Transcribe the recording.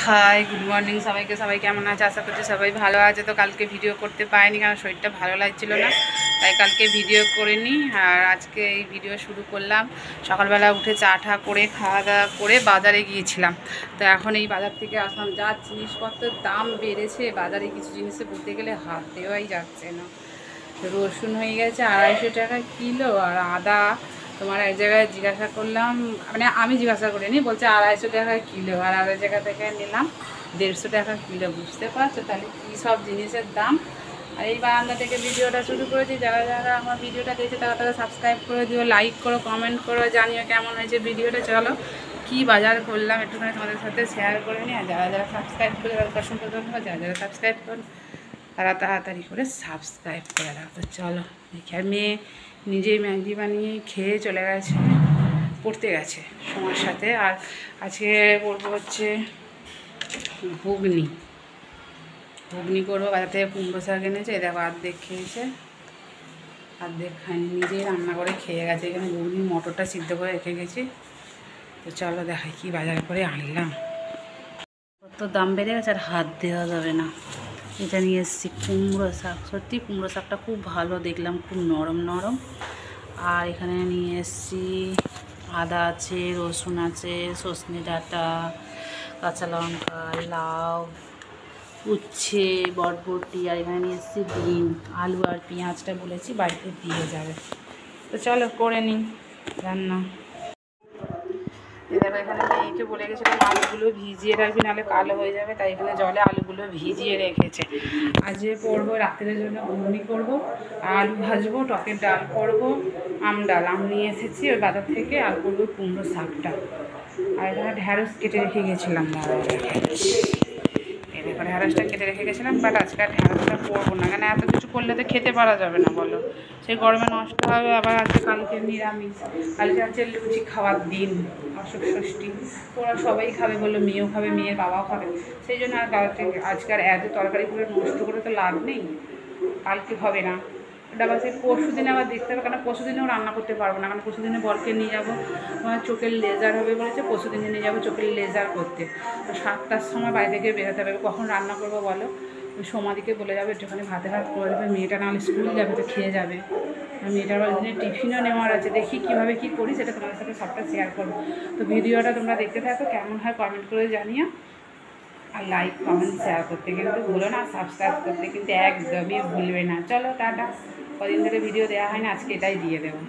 Hi good morning সবাইকে। সবাই কেমন আছে? আশা করছি সবাই ভালো আছে। তো কালকে ভিডিও করতে পারিনি কারণ শরীরটা ভালো লাগছিল না, তাই কালকে ভিডিও করিনি। আর আজকে এই ভিডিও শুরু করলাম। সকালবেলা উঠে চা ঠা করে খাওয়া দাওয়া করে বাজারে গিয়েছিলাম। তো এখন এই বাজার থেকে আসলাম। যা জিনিসপত্রের দাম বেড়েছে বাজারে, কিছু জিনিসে বলতে গেলে হাত দেওয়াই যাচ্ছে না। রসুন হয়ে গেছে 250 টাকা কিলো, আর আদা তোমার এক জায়গায় জিজ্ঞাসা করলাম, মানে আমি জিজ্ঞাসা করিনি, বলছে 250 টাকা কিলো, আর আরেক জায়গা থেকে নিলাম 150 টাকা কিলো। বুঝতে পারছো তাহলে কী সব জিনিসের দাম। আর এই বারান্দা থেকে ভিডিওটা শুরু করেছি। যারা যারা আমার ভিডিওটা দেখছে তারা তারা সাবস্ক্রাইব করে দিও, লাইক করো, কমেন্ট করো, জানিও কেমন হয়েছে ভিডিওটা। চলো কী বাজার করলাম একটুখানি তোমাদের সাথে শেয়ার করে নিই। আর যারা যারা সাবস্ক্রাইব করে তাদের অসংখ্য ধন্যবাদ। যারা যারা সাবস্ক্রাইব করো তারা তাড়াতাড়ি করে সাবস্ক্রাইব করে দাও। তো চলো দেখি। আর মেয়ে নিজেই ম্যাগি বানিয়ে খেয়ে চলে গেছে, পড়তে গেছে সময়ের সাথে। আর আজকে করবো হচ্ছে ঘুগনি করবো। বাজার থেকে কুমড়ো শাক এনেছে, দেখো অর্ধেক খেয়েছে, অর্ধেক খাইনি, নিজেই রান্না করে খেয়ে গেছে। এখানে ঘুগনি মটরটা সিদ্ধ করে রেখে গেছি। তো চলো দেখাই কি বাজার করে আনলাম। কত দাম বেড়ে গেছে, আর হাত দেওয়া যাবে না। এটা নিয়ে এসেছি কুমড়ো শাক। সত্যি কুমড়ো শাকটা খুব ভালো দেখলাম, খুব নরম নরম। আর এখানে নিয়ে এসেছি আদা আছে, রসুন আছে, সজনে ডাঁটা, কাঁচা লঙ্কা, লাউ, উচ্ছে, বরবটি। আর এখানে নিয়ে এসেছি বিন, আলু আর পেঁয়াজটা বলেছি বাড়িতে দিয়ে যাবে। তো চলো করে নিই রান্না। দেখো এখানে মেয়েকে বলে গেছিলাম আলুগুলো ভিজিয়ে রাখবি, নাহলে কালো হয়ে যাবে, তাই এখানে জলে আলুগুলো ভিজিয়ে রেখেছে। আজকে করবো রাত্রের জন্য ঘুগনি করবো, আলু ভাজবো, টকের ডাল করবো, আম নিয়ে এসেছি ওই বাজার থেকে। আর করবো কুমড়ো শাকটা। আর এখানে ঢ্যাঁড়স কেটে রেখে গেছিলাম, এরপর ঢ্যাঁড়সটা কেটে রেখে গেছিলাম। বাট আজকে আর ঢ্যাঁড়সটা করবো না, কেন এত কিছু করলে তো খেতে পারা যাবে না বলো, সেই গরমে নষ্ট হবে। আবার আজকে কালকে নিরামিষ, কালকে আছে লুচি খাওয়ার দিন, অসুখ ষষ্ঠী। ওরা সবাই খাবে বললো, মেয়েও খাবে, মেয়ের বাবাও খাবে। সেই জন্য আর আজকে আর এত তরকারি করে নষ্ট করে তো লাভ নেই, কালকে হবে না। ওটা আবার সেই পরশু দিনে আবার দেখতে হবে, কারণ পরশু দিনেও রান্না করতে পারবো না, কারণ পরশু দিনে বরকে নিয়ে যাবো, আমার চোখের লেজার হবে বলেছে, পরশু দিনে নিয়ে যাবো চোখের লেজার করতে। তো 7টার সময় বাড়ি থেকে বেরোতে হবে। কখন রান্না করবো বলো? ওই সোমাদিকে বলে যাবে একটুখানি ভাতে ভাত করে দেবে, মেয়েটা নাহলে স্কুল যাবে তো খেয়ে যাবে। মেয়েটার আবার দিনে টিফিনও নেওয়ার আছে, দেখি কীভাবে কী করি সেটা তোমাদের সাথে সবটা শেয়ার করবো। তো ভিডিওটা তোমরা দেখতে থাকো, কেমন হয় কমেন্ট করে জানিও। আর লাইক কমেন্ট শেয়ার করতে কিন্তু ভুলো না, সাবস্ক্রাইব করতে কিন্তু একদমই ভুলবে না। চলো টাটা। কদিন ধরে ভিডিও দেওয়া হয় না, আজকে এটাই দিয়ে দেবো।